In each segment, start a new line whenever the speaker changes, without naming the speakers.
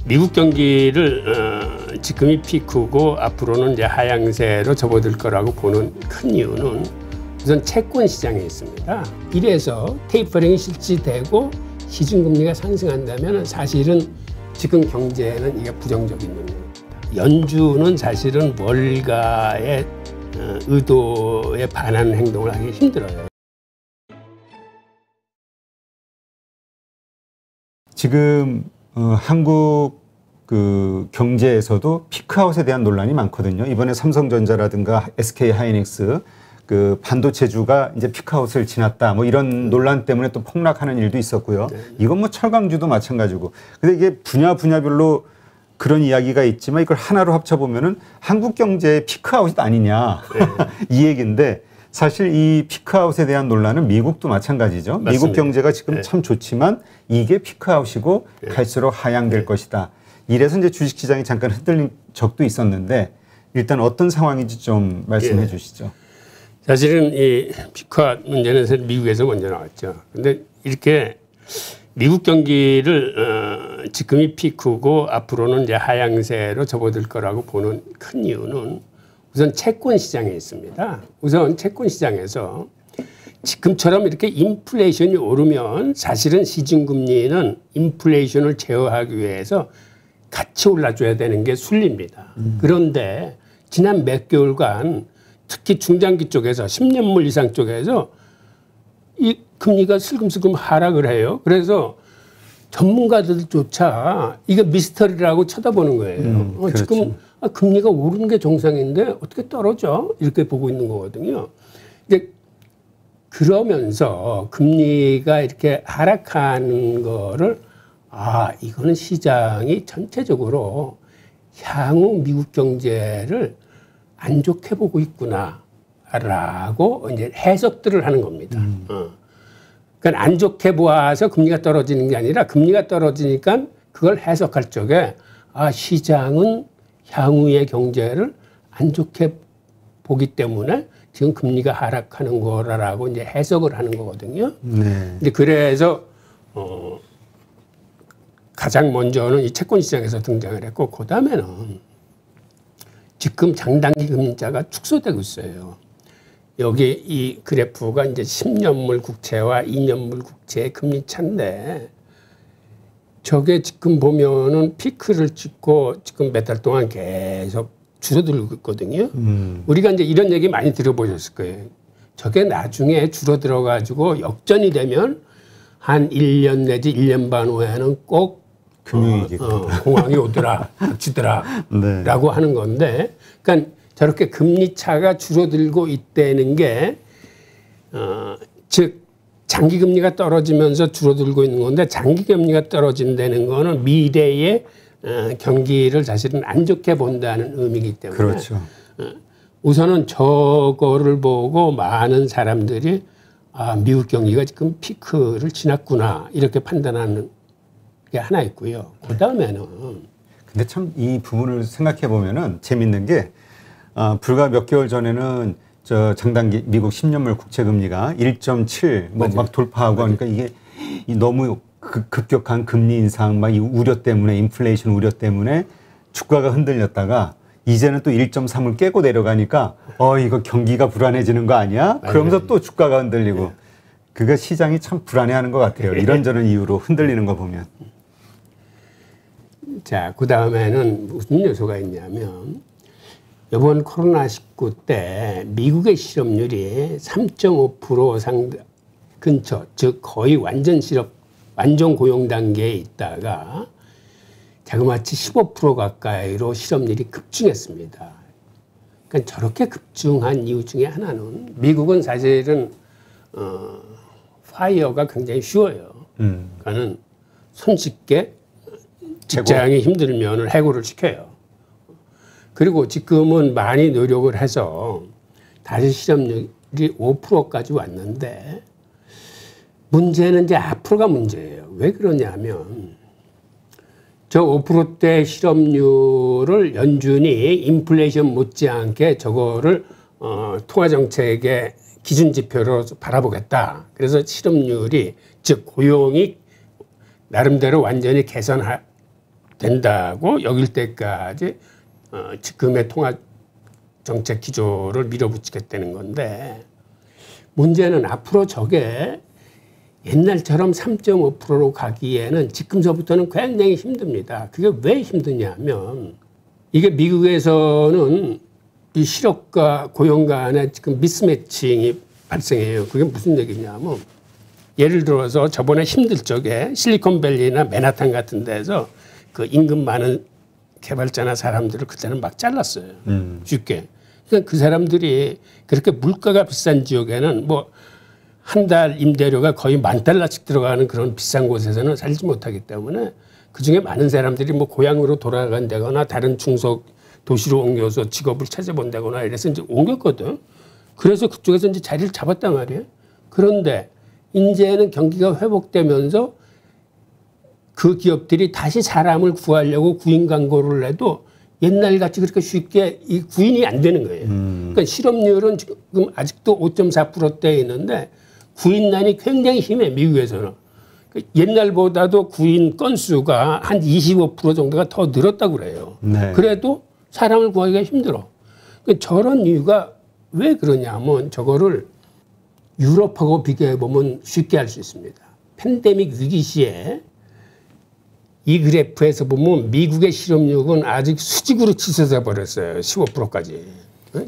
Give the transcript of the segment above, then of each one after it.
미국 경기를 지금이 피크고 앞으로는 이제 하향세로 접어들 거라고 보는 큰 이유는 우선 채권 시장에 있습니다. 이래서 테이퍼링이 실시되고 시중금리가 상승한다면 사실은 지금 경제에는 이게 부정적인 영향입니다. 연준은 사실은 월가의 의도에 반하는 행동을 하기 힘들어요.
지금 한국 경제에서도 피크아웃에 대한 논란이 많거든요. 이번에 삼성전자라든가 SK하이닉스 반도체주가 이제 피크아웃을 지났다. 뭐 이런 논란 때문에 또 폭락하는 일도 있었고요. 이건 뭐 철강주도 마찬가지고. 근데 이게 분야별로 그런 이야기가 있지만 이걸 하나로 합쳐보면은 한국 경제의 피크아웃이 아니냐 이 얘기인데 사실 이 피크아웃에 대한 논란은 미국도 마찬가지죠. 맞습니다. 미국 경제가 지금 참 좋지만 이게 피크아웃이고 갈수록 하향될 것이다. 이래서 이제 주식시장이 잠깐 흔들린 적도 있었는데 일단 어떤 상황인지 좀 말씀해 주시죠.
사실은 이 피크아웃 문제는 사실 미국에서 먼저 나왔죠. 근데 이렇게 미국 경기를 지금이 피크고 앞으로는 이제 하향세로 접어들 거라고 보는 큰 이유는 우선 채권 시장에 있습니다. 우선 채권 시장에서 지금처럼 이렇게 인플레이션이 오르면 사실은 시중금리는 인플레이션을 제어하기 위해서 같이 올라줘야 되는 게 순리입니다. 그런데 지난 몇 개월간 특히 중장기 쪽에서 10년물 이상 쪽에서 이 금리가 슬금슬금 하락을 해요. 그래서 전문가들조차 이거 미스터리라고 쳐다보는 거예요.
그렇죠.
지금 금리가 오르는 게 정상인데 어떻게 떨어져? 이렇게 보고 있는 거거든요. 이제 그러면서 금리가 이렇게 하락하는 거를 이거는 시장이 전체적으로 향후 미국 경제를 안 좋게 보고 있구나라고 이제 해석들을 하는 겁니다. 그러니까 안 좋게 보아서 금리가 떨어지는 게 아니라 금리가 떨어지니까 그걸 해석할 적에 시장은 향후의 경제를 안 좋게 보기 때문에 지금 금리가 하락하는 거라고 이제 해석을 하는 거거든요. 근데 그래서 가장 먼저는 이 채권 시장에서 등장을 했고, 그 다음에는 지금 장단기 금리자가 축소되고 있어요. 여기 이 그래프가 이제 10년물 국채와 2년물 국채의 금리 차인데, 저게 지금 보면은 피크를 찍고 지금 몇 달 동안 계속 줄어들고 있거든요. 우리가 이제 이런 얘기 많이 들어보셨을 거예요. 저게 나중에 줄어들어가지고 역전이 되면 한 1년 내지 1년 반 후에는 꼭 공황이 오더라, 닥치더라, 네. 라고 하는 건데, 그러니까 저렇게 금리 차가 줄어들고 있다는 게, 즉, 장기 금리가 떨어지면서 줄어들고 있는 건데, 장기 금리가 떨어진다는 거는 미래의 경기를 사실은 안 좋게 본다는 의미이기 때문에.
그렇죠.
우선은 저거를 보고 많은 사람들이 미국 경기가 지금 피크를 지났구나, 이렇게 판단하는 게 하나 있고요. 그 다음에는.
근데 참 이 부분을 생각해 보면은 재밌는 게, 불과 몇 개월 전에는 저 장단기 미국 10년물 국채 금리가 1.7 막 돌파하고 하니까 이게 너무 급격한 금리 인상, 막 이 우려 때문에, 인플레이션 우려 때문에 주가가 흔들렸다가 이제는 또 1.3을 깨고 내려가니까 이거 경기가 불안해지는 거 아니야? 그러면서 또 주가가 흔들리고. 그게 시장이 참 불안해하는 것 같아요. 이런저런 이유로 흔들리는 거 보면.
자, 그 다음에는 무슨 요소가 있냐면, 이번 코로나19 때 미국의 실업률이 3.5% 근처, 즉 거의 완전 고용 단계에 있다가 자그마치 15% 가까이로 실업률이 급증했습니다. 그러니까 저렇게 급증한 이유 중에 하나는, 미국은 사실은 파이어가 굉장히 쉬워요. 그러니까는 손쉽게 직장이 힘들면 해고를 시켜요. 그리고 지금은 많이 노력을 해서 다시 실업률이 5%까지 왔는데, 문제는 이제 앞으로가 문제예요. 왜 그러냐면, 저 5%대 실업률을 연준이 인플레이션 못지않게 저거를 통화정책의 기준지표로 바라보겠다. 그래서 실업률이, 즉 고용이 나름대로 완전히 개선될 된다고 여길 때까지 지금의 통화 정책 기조를 밀어붙이겠다는 건데 문제는 앞으로 저게 옛날처럼 3.5%로 가기에는 지금서부터는 굉장히 힘듭니다. 그게 왜 힘드냐면 이게 미국에서는 이 실업과 고용 간에 지금 미스매칭이 발생해요. 그게 무슨 얘기냐면 예를 들어서 저번에 힘들 적에 실리콘밸리나 맨하탄 같은 데서 그 임금 많은 개발자나 사람들을 그때는 막 잘랐어요. 쉽게. 그러니까 그 사람들이 그렇게 물가가 비싼 지역에는 뭐 한 달 임대료가 거의 $10,000씩 들어가는 그런 비싼 곳에서는 살지 못하기 때문에 그중에 많은 사람들이 뭐 고향으로 돌아간다거나 다른 중소 도시로 옮겨서 직업을 찾아본다거나 이래서 이제 옮겼거든. 그래서 그쪽에서 이제 자리를 잡았단 말이에요. 그런데 이제는 경기가 회복되면서 그 기업들이 다시 사람을 구하려고 구인 광고를 해도 옛날같이 그렇게 쉽게 이 구인이 안 되는 거예요. 그러니까 실업률은 지금 아직도 5.4%대에 있는데 구인난이 굉장히 심해, 미국에서는. 옛날보다도 구인 건수가 한 25% 정도가 더 늘었다고 그래요.
네.
그래도 사람을 구하기가 힘들어. 저런 이유가 왜 그러냐면 저거를 유럽하고 비교해 보면 쉽게 알 수 있습니다. 팬데믹 위기 시에 이 그래프에서 보면 미국의 실업률은 아직 수직으로 치솟아 버렸어요. 15%까지.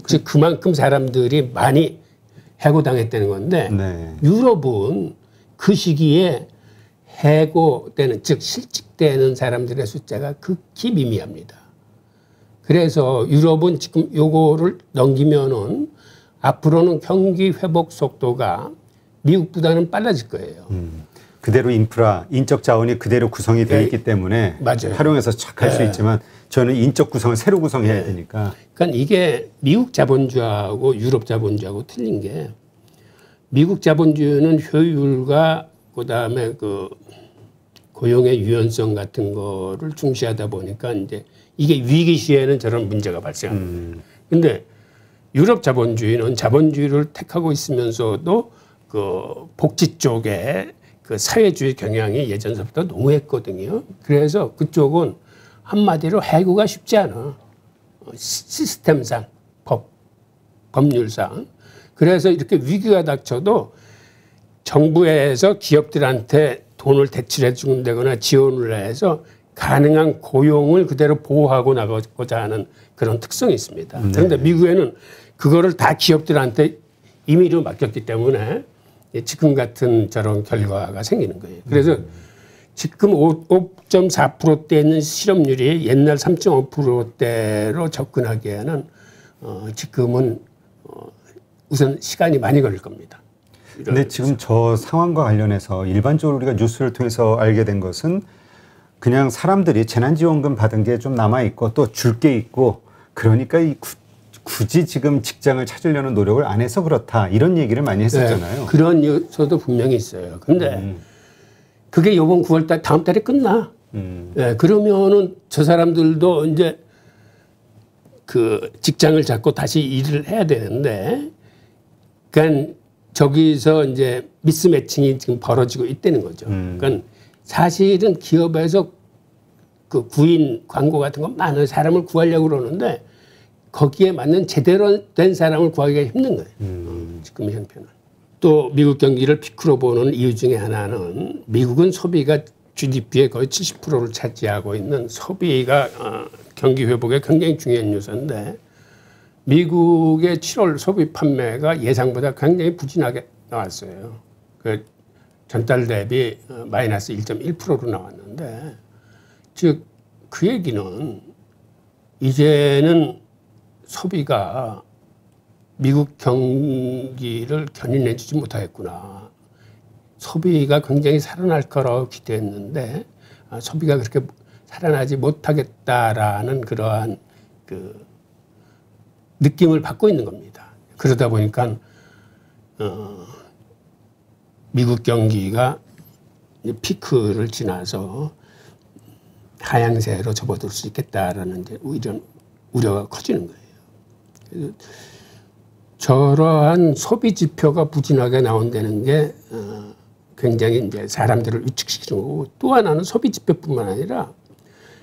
즉 그만큼 사람들이 많이 해고당했다는 건데
네.
유럽은 그 시기에 해고되는 즉 실직되는 사람들의 숫자가 극히 미미합니다. 그래서 유럽은 지금 요거를 넘기면은 앞으로는 경기 회복 속도가 미국보다는 빨라질 거예요.
그대로 인프라, 인적 자원이 그대로 구성이 되어 있기 때문에
맞아요.
활용해서 착 할 수 있지만 저는 인적 구성을 새로 구성해야 되니까.
그러니까 이게 미국 자본주의하고 유럽 자본주의하고 틀린 게 미국 자본주의는 효율과 그다음에 그 고용의 유연성 같은 거를 중시하다 보니까 이제 이게 위기 시에는 저런 문제가 발생합니다. 근데 유럽 자본주의는 자본주의를 택하고 있으면서도 그 복지 쪽에 그 사회주의 경향이 예전서부터 농후했거든요. 그래서 그쪽은 한마디로 해고가 쉽지 않아. 시스템상, 법률상. 그래서 이렇게 위기가 닥쳐도 정부에서 기업들한테 돈을 대출해 준다거나 지원을 해서 가능한 고용을 그대로 보호하고 나가고자 하는 그런 특성이 있습니다. 그런데 미국에는 그거를 다 기업들한테 임의로 맡겼기 때문에 지금 같은 저런 결과가 생기는 거예요. 그래서 지금 5.4%대에 있는 실업률이 옛날 3.5%대로 접근하기에는 지금은 우선 시간이 많이 걸릴 겁니다.
근데 지금 저 상황과 관련해서 일반적으로 우리가 뉴스를 통해서 알게 된 것은 그냥 사람들이 재난지원금 받은 게 좀 남아있고 또 줄 게 있고 그러니까 굳이 지금 직장을 찾으려는 노력을 안 해서 그렇다 이런 얘기를 많이 했었잖아요.
네, 그런 요소도 분명히 있어요. 근데 그게 이번 9월달 다음 달에 끝나. 네, 그러면은 저 사람들도 이제 그 직장을 잡고 다시 일을 해야 되는데 그러니까 저기서 이제 미스매칭이 지금 벌어지고 있다는 거죠. 그러니까 사실은 기업에서 그 구인 광고 같은 거 많은 사람을 구하려고 그러는데 거기에 맞는 제대로 된 사람을 구하기가 힘든 거예요. 지금 형편은. 또 미국 경기를 피크로 보는 이유 중에 하나는 미국은 소비가 GDP의 거의 70%를 차지하고 있는 소비가 경기 회복에 굉장히 중요한 요소인데 미국의 7월 소비 판매가 예상보다 굉장히 부진하게 나왔어요. 그 전달 대비 마이너스 1.1%로 나왔는데 즉 그 얘기는 이제는 소비가 미국 경기를 견인해 주지 못하겠구나. 소비가 굉장히 살아날 거라고 기대했는데 소비가 그렇게 살아나지 못하겠다라는 그러한 그 느낌을 받고 있는 겁니다. 그러다 보니까 미국 경기가 피크를 지나서 하향세로 접어들 수 있겠다라는 이런 우려가 커지는 거예요. 그래서 저러한 소비 지표가 부진하게 나온다는 게 굉장히 이제 사람들을 위축시키는 거고 또 하나는 소비 지표뿐만 아니라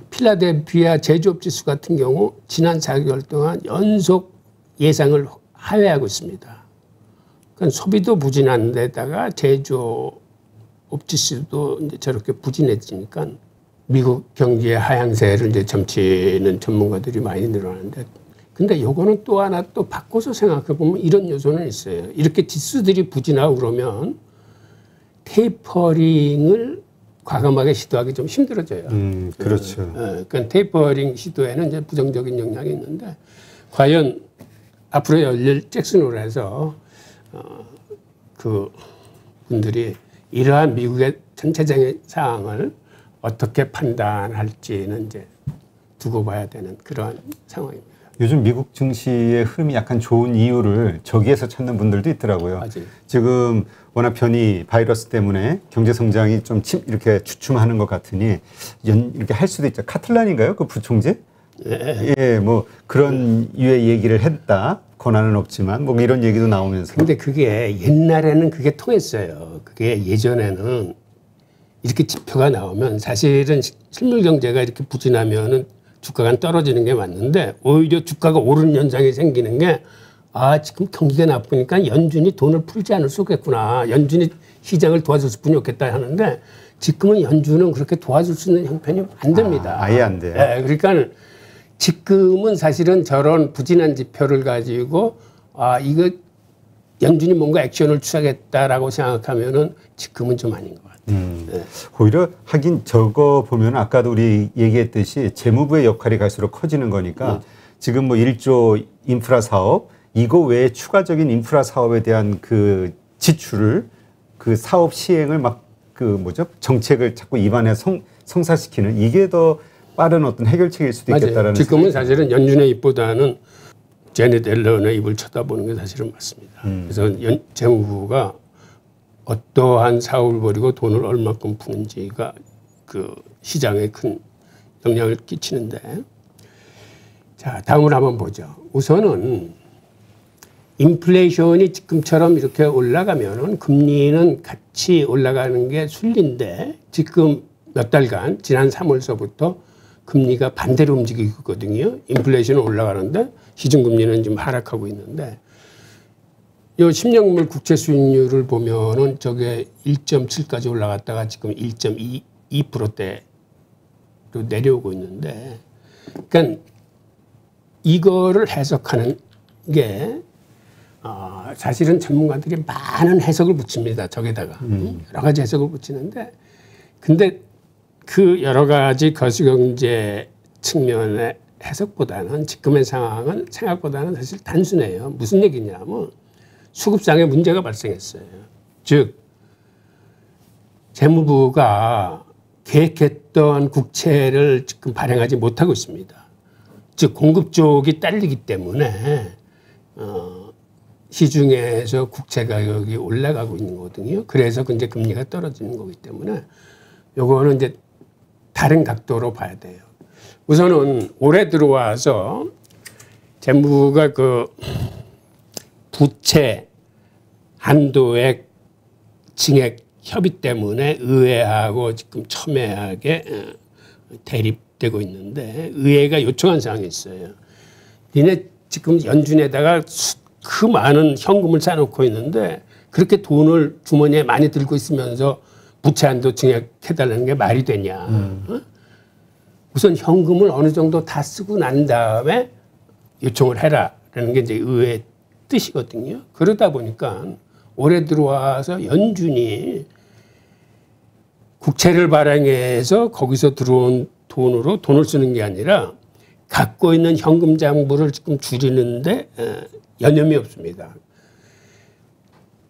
필라델피아 제조업 지수 같은 경우 지난 4개월 동안 연속 예상을 하회하고 있습니다. 그러니까 소비도 부진한 데다가 제조업 지수도 이제 저렇게 부진해지니까 미국 경기의 하향세를 이제 점치는 전문가들이 많이 늘어나는데, 근데 요거는 또 하나 또 바꿔서 생각해 보면 이런 요소는 있어요. 이렇게 지수들이 부진하고 그러면 테이퍼링을 과감하게 시도하기 좀 힘들어져요.
그렇죠.
그러니까 테이퍼링 시도에는 이제 부정적인 영향이 있는데, 과연 앞으로 열릴 잭슨홀에서 그 분들이 이러한 미국의 전체적인 상황을 어떻게 판단할지는 이제 두고 봐야 되는 그런 상황입니다.
요즘 미국 증시의 흐름이 약간 좋은 이유를 저기에서 찾는 분들도 있더라고요.
맞아요.
지금 워낙 변이 바이러스 때문에 경제 성장이 좀 이렇게 주춤하는 것 같으니 이렇게 할 수도 있죠. 카틀란인가요? 그 부총재?
네.
예, 뭐 그런 유의 얘기를 했다. 권한은 없지만 뭐 이런 얘기도 나오면서.
근데 그게 옛날에는 그게 통했어요. 그게 예전에는 이렇게 지표가 나오면 사실은 실물 경제가 이렇게 부진하면은 주가가 떨어지는 게 맞는데, 오히려 주가가 오르는 현상이 생기는 게, 아, 지금 경기가 나쁘니까 연준이 돈을 풀지 않을 수 없겠구나. 연준이 시장을 도와줄 뿐이 없겠다 하는데, 지금은 연준은 그렇게 도와줄 수 있는 형편이 안 됩니다.
아예 안 돼요.
네, 그러니까 지금은 사실은 저런 부진한 지표를 가지고, 아, 이거 연준이 뭔가 액션을 취하겠다라고 생각하면은 지금은 좀 아닌 것 같아요. 네.
오히려 하긴 저거 보면 아까도 우리 얘기했듯이 재무부의 역할이 갈수록 커지는 거니까 지금 뭐 1조 인프라 사업, 이거 외에 추가적인 인프라 사업에 대한 그 지출을 그 사업 시행을 막 그 뭐죠? 정책을 자꾸 입안에 성사시키는, 이게 더 빠른 어떤 해결책일 수도
맞아요.
있겠다라는.
지금은 사실은 연준의 입보다는 제넷 옐런의 입을 쳐다보는 게 사실은 맞습니다. 그래서 재무부가 어떠한 사업을 벌이고 돈을 얼마큼 푸는지가 그 시장에 큰 영향을 끼치는데, 자, 다음으로 한번 보죠. 우선은 인플레이션이 지금처럼 이렇게 올라가면은 금리는 같이 올라가는 게 순리인데, 지금 몇 달간 지난 3월서부터 금리가 반대로 움직이고 있거든요. 인플레이션은 올라가는데 시중금리는 지금 하락하고 있는데, 요 10년물 국채 수익률을 보면은 저게 1.7까지 올라갔다가 지금 1.22%대로 내려오고 있는데, 그러니까 이거를 해석하는 게 사실은 전문가들이 많은 해석을 붙입니다. 저기다가 여러 가지 해석을 붙이는데, 근데 그 여러 가지 거시경제 측면의 해석보다는 지금의 상황은 생각보다는 사실 단순해요. 무슨 얘기냐면 수급상에 문제가 발생했어요. 즉 재무부가 계획했던 국채를 지금 발행하지 못하고 있습니다. 즉 공급 쪽이 딸리기 때문에 시중에서 국채 가격이 올라가고 있는 거거든요. 그래서 이제 금리가 떨어지는 거기 때문에 요거는 이제 다른 각도로 봐야 돼요. 우선은 올해 들어와서 재무부가 그 부채 한도액 증액 협의 때문에 의회하고 지금 첨예하게 대립되고 있는데, 의회가 요청한 사항이 있어요. 니네 지금 연준에다가 그 많은 현금을 쌓아놓고 있는데 그렇게 돈을 주머니에 많이 들고 있으면서 부채 한도 증액해달라는 게 말이 되냐. 우선 현금을 어느 정도 다 쓰고 난 다음에 요청을 해라라는 게 이제 의회의 뜻이거든요. 그러다 보니까 올해 들어와서 연준이 국채를 발행해서 거기서 들어온 돈으로 돈을 쓰는 게 아니라 갖고 있는 현금 장부를 지금 줄이는데 여념이 없습니다.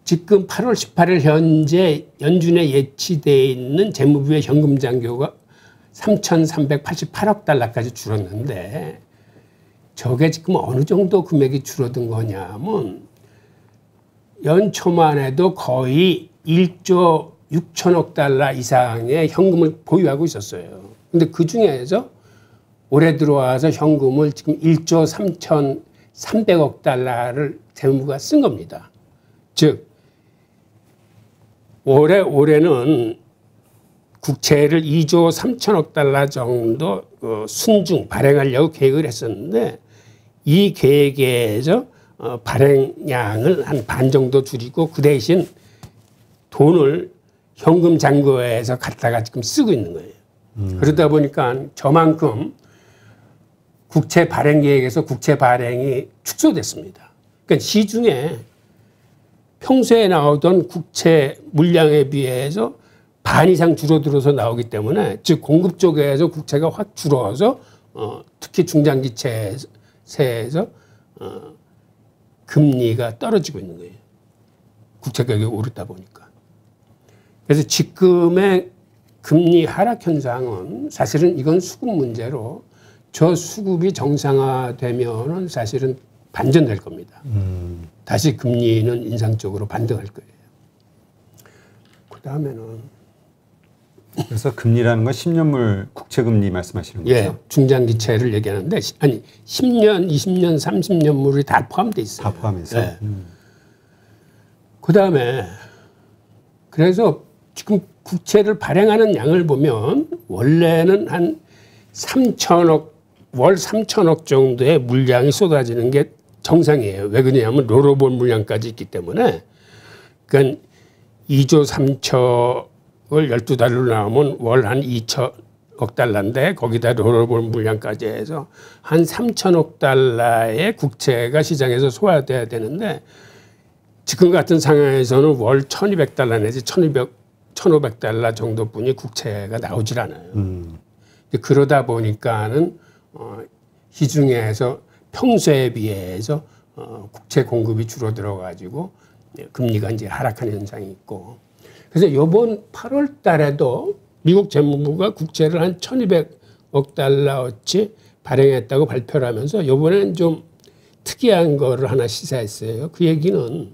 지금 8월 18일 현재 연준에 예치되어 있는 재무부의 현금 잔고가 3,388억 달러까지 줄었는데, 저게 지금 어느 정도 금액이 줄어든 거냐면 연초만 해도 거의 1조 6천억 달러 이상의 현금을 보유하고 있었어요. 근데 그 중에서 올해 들어와서 현금을 지금 1조 3,300억 달러를 재무부가 쓴 겁니다. 즉 올해는 국채를 2조 3천억 달러 정도 순중 발행하려고 계획을 했었는데 이 계획에서 발행량을 한 반 정도 줄이고 그 대신 돈을 현금 잔고에서 갖다가 지금 쓰고 있는 거예요. 그러다 보니까 저만큼 국채 발행 계획에서 국채 발행이 축소됐습니다. 그러니까 시중에 평소에 나오던 국채 물량에 비해서 반 이상 줄어들어서 나오기 때문에 즉 공급 쪽에서 국채가 확 줄어서 특히 중장기채에서 금리가 떨어지고 있는 거예요. 국채 가격이 오르다 보니까. 그래서 지금의 금리 하락 현상은 사실은 이건 수급 문제로 저 수급이 정상화되면은 사실은 반전될 겁니다. 다시 금리는 인상적으로 반등할 거예요. 그 다음에는
그래서 금리라는 건 10년물 국채금리 말씀하시는 거죠?
예, 중장기채를 얘기하는데 아니 10년, 20년, 30년물이 다 포함되어 있어요.
다 포함해서.
예. 그 다음에 그래서 지금 국채를 발행하는 양을 보면 원래는 한 3천억 월 3천억 정도의 물량이 쏟아지는 게 정상이에요. 왜 그러냐면 롤오버 물량까지 있기 때문에 그러니까 2조 3천을 12달러로 나오면 월 한 2천억 달러인데 거기다 롤오버 물량까지 해서 한 3천억 달러의 국채가 시장에서 소화돼야 되는데 지금 같은 상황에서는 월 1,200달러 내지 1,500달러 정도뿐이 국채가 나오질 않아요. 그러다 보니까는 시중에서 평소에 비해서 국채 공급이 줄어들어 가지고 금리가 이제 하락하는 현상이 있고 그래서 이번 8월 달에도 미국 재무부가 국채를 한 1,200억 달러어치 발행했다고 발표를 하면서 이번에는 좀 특이한 거를 하나 시사했어요. 그 얘기는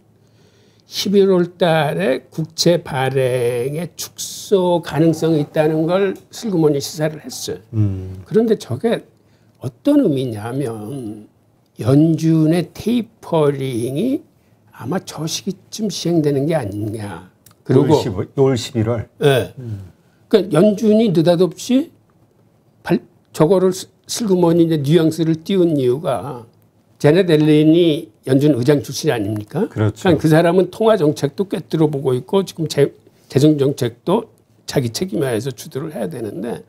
11월 달에 국채 발행의 축소 가능성이 있다는 걸 슬그머니 시사를 했어요. 그런데 저게 어떤 의미냐면 연준의 테이퍼링이 아마 저 시기쯤 시행되는 게 아니냐. 그리고
6월 11월.
네. 그러니까 연준이 느닷없이 저거를 슬그머니 이제 뉘앙스를 띄운 이유가 제넷 옐런이 연준 의장 출신이 아닙니까?
그렇죠.
그러니까 그 사람은 통화 정책도 꿰뚫어 보고 있고 지금 재정 정책도 자기 책임하에서 주도를 해야 되는데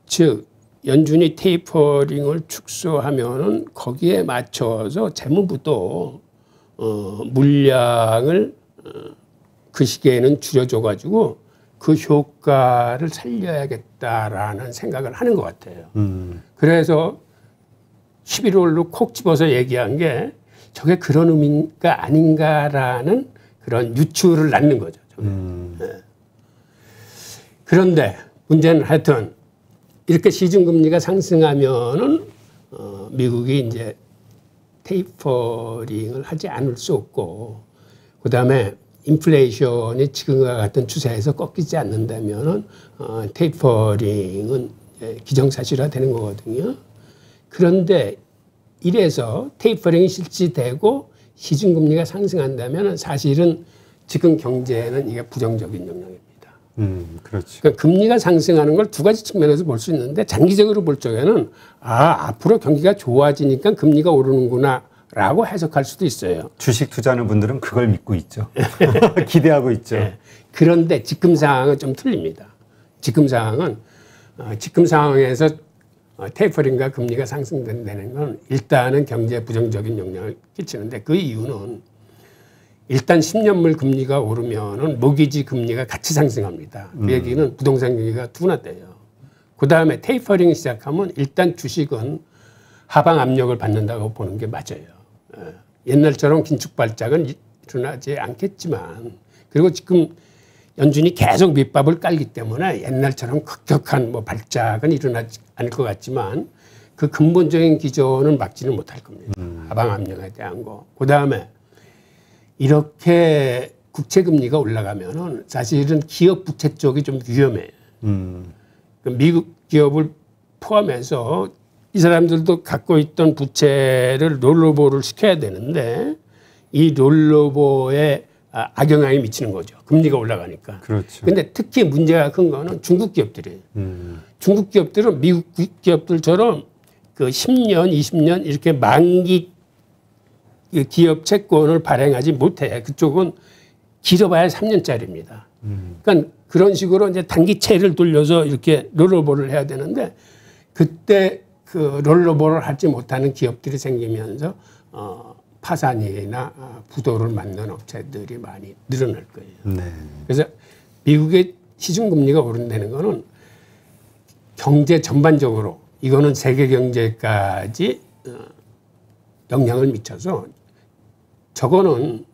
즉 연준이 테이퍼링을 축소하면은 거기에 맞춰서 재무부도 물량을 그 시기에는 줄여줘 가지고 그 효과를 살려야겠다라는 생각을 하는 것 같아요. 그래서 11월로 콕 집어서 얘기한 게 저게 그런 의미가 아닌가라는 그런 유추를 낳는 거죠. 네. 그런데 문제는 하여튼 이렇게 시중금리가 상승하면은 미국이 이제 테이퍼링을 하지 않을 수 없고 그 다음에 인플레이션이 지금과 같은 추세에서 꺾이지 않는다면은 테이퍼링은 기정사실화되는 거거든요. 그런데 이래서 테이퍼링이 실시되고 시중금리가 상승한다면 사실은 지금 경제에는 이게 부정적인 영향입니다.
그렇죠.
그러니까 금리가 상승하는 걸 두 가지 측면에서 볼 수 있는데 장기적으로 볼 적에는 앞으로 경기가 좋아지니까 금리가 오르는구나 라고 해석할 수도 있어요.
주식 투자하는 분들은 그걸 믿고 있죠. 기대하고 있죠.
네. 그런데 지금 상황은 좀 틀립니다. 지금 상황은 지금 상황에서 테이퍼링과 금리가 상승된다는 건 일단은 경제에 부정적인 영향을 끼치는데 그 이유는 일단 10년물 금리가 오르면은 모기지 금리가 같이 상승합니다. 그 얘기는 부동산 경기가 둔화돼요. 그 다음에 테이퍼링이 시작하면 일단 주식은 하방 압력을 받는다고 보는 게 맞아요. 옛날처럼 긴축 발작은 일어나지 않겠지만 그리고 지금 연준이 계속 밑밥을 깔기 때문에 옛날처럼 급격한 발작은 일어나지 않을 것 같지만 그 근본적인 기조는 막지는 못할 겁니다. 하방 압력에 대한 거. 그 다음에 이렇게 국채금리가 올라가면은 사실은 기업 부채 쪽이 좀 위험해요. 미국 기업을 포함해서 이 사람들도 갖고 있던 부채를 롤오버를 시켜야 되는데 이 롤오버의 악영향이 미치는 거죠. 금리가 올라가니까.
그렇죠.
근데 특히 문제가 큰 거는 중국 기업들이에요. 중국 기업들은 미국 기업들처럼 그 10년, 20년 이렇게 만기 기업 채권을 발행하지 못해. 그쪽은 길어봐야 3년짜리입니다. 그러니까 그런 식으로 이제 단기채를 돌려서 이렇게 롤러볼을 해야 되는데 그때 그 롤러볼을 하지 못하는 기업들이 생기면서 파산이나 부도를 맞는 업체들이 많이 늘어날 거예요.
네.
그래서 미국의 시중금리가 오른다는 거는 경제 전반적으로 이거는 세계 경제까지 영향을 미쳐서 저거는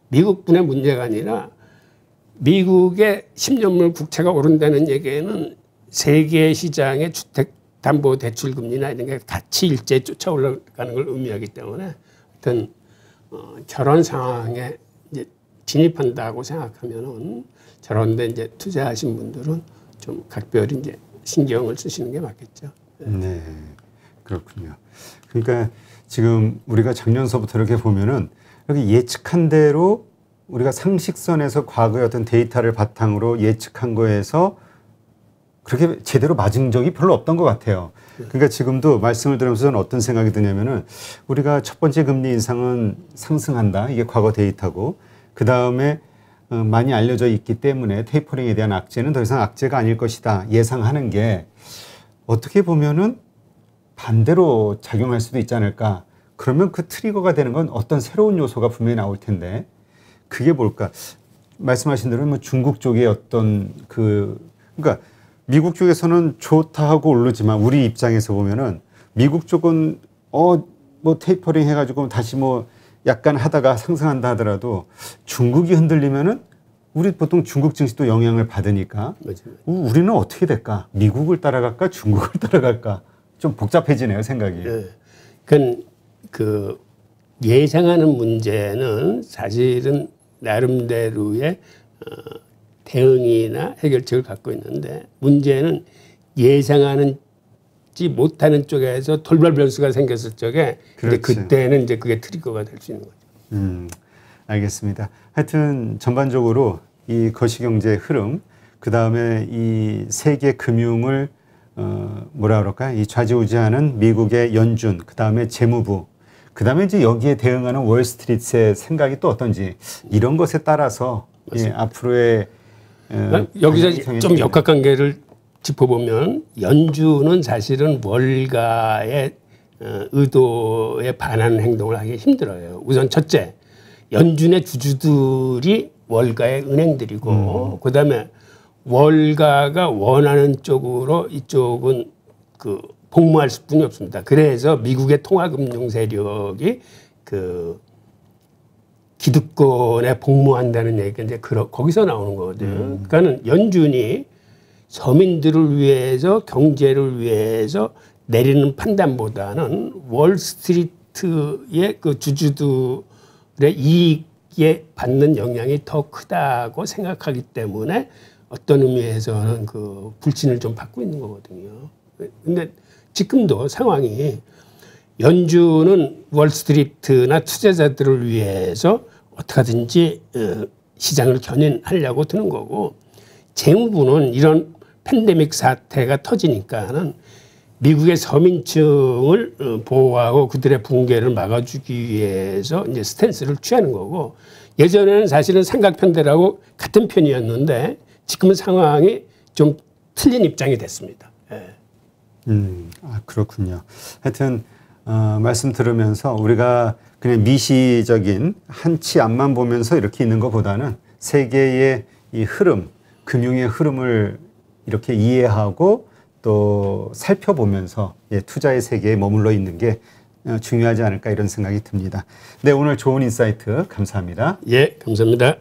미국분의 문제가 아니라 미국의 10년물 국채가 오른다는 얘기는 세계 시장의 주택담보대출금리나 이런 게 같이 일제히 쫓아 올라가는 걸 의미하기 때문에 어떤 저런 상황에 이제 진입한다고 생각하면은 저런데 이제 투자하신 분들은 좀 각별히 이제 신경을 쓰시는 게 맞겠죠.
네, 그렇군요. 그러니까 지금 우리가 작년서부터 이렇게 보면은 이렇게 예측한 대로 우리가 상식선에서 과거의 어떤 데이터를 바탕으로 예측한 거에서 그렇게 제대로 맞은 적이 별로 없던 것 같아요. 그러니까 지금도 말씀을 들으면서 저는 어떤 생각이 드냐면은 우리가 첫 번째 금리 인상은 상승한다. 이게 과거 데이터고 그 다음에 많이 알려져 있기 때문에 테이퍼링에 대한 악재는 더 이상 악재가 아닐 것이다. 예상하는 게 어떻게 보면은 반대로 작용할 수도 있지 않을까. 그러면 그 트리거가 되는 건 어떤 새로운 요소가 분명히 나올 텐데 그게 뭘까? 말씀하신 대로 뭐 중국 쪽의 어떤 그러니까 미국 쪽에서는 좋다 하고 오르지만 우리 입장에서 보면은 미국 쪽은 뭐 테이퍼링 해가지고 다시 뭐 약간 하다가 상승한다 하더라도 중국이 흔들리면은 우리 보통 중국 증시도 영향을 받으니까 우리는 어떻게 될까? 미국을 따라갈까? 중국을 따라갈까? 좀 복잡해지네요, 생각이.
네. 그 예상하는 문제는 사실은 나름대로의 대응이나 해결책을 갖고 있는데 문제는 예상하지 못하는 쪽에서 돌발 변수가 생겼을 적에 이제 그때는 이제 그게 트리거가 될 수 있는 거죠.
알겠습니다. 하여튼 전반적으로 이 거시경제 흐름, 그 다음에 이 세계 금융을 뭐라 그럴까? 이 좌지우지하는 미국의 연준, 그 다음에 재무부, 그 다음에 이제 여기에 대응하는 월스트리트의 생각이 또 어떤지 이런 것에 따라서 예, 앞으로의
여기서 좀 역학관계를 짚어보면 연준은 사실은 월가의 의도에 반하는 행동을 하기 힘들어요. 우선 첫째, 연준의 주주들이 월가의 은행들이고 그다음에 월가가 원하는 쪽으로 이쪽은 그 복무할 수뿐이 없습니다. 그래서 미국의 통화금융 세력이 그 기득권에 복무한다는 얘기가 이제 거기서 나오는 거거든요. 그러니까는 연준이 서민들을 위해서 경제를 위해서 내리는 판단보다는 월스트리트의 그 주주들의 이익에 받는 영향이 더 크다고 생각하기 때문에 어떤 의미에서는 그 불신을 좀 받고 있는 거거든요. 근데 지금도 상황이 연준은 월스트리트나 투자자들을 위해서 어떻게 하든지 시장을 견인하려고 드는 거고 재무부는 이런 팬데믹 사태가 터지니까는 미국의 서민층을 보호하고 그들의 붕괴를 막아주기 위해서 이제 스탠스를 취하는 거고 예전에는 사실은 삼각편대라고 같은 편이었는데 지금은 상황이 좀 틀린 입장이 됐습니다.
그렇군요. 하여튼 말씀 들으면서 우리가 그냥 미시적인 한 치 앞만 보면서 이렇게 있는 것보다는 세계의 이 흐름, 금융의 흐름을 이렇게 이해하고 또 살펴보면서 투자의 세계에 머물러 있는 게 중요하지 않을까 이런 생각이 듭니다. 네, 오늘 좋은 인사이트 감사합니다.
예, 감사합니다.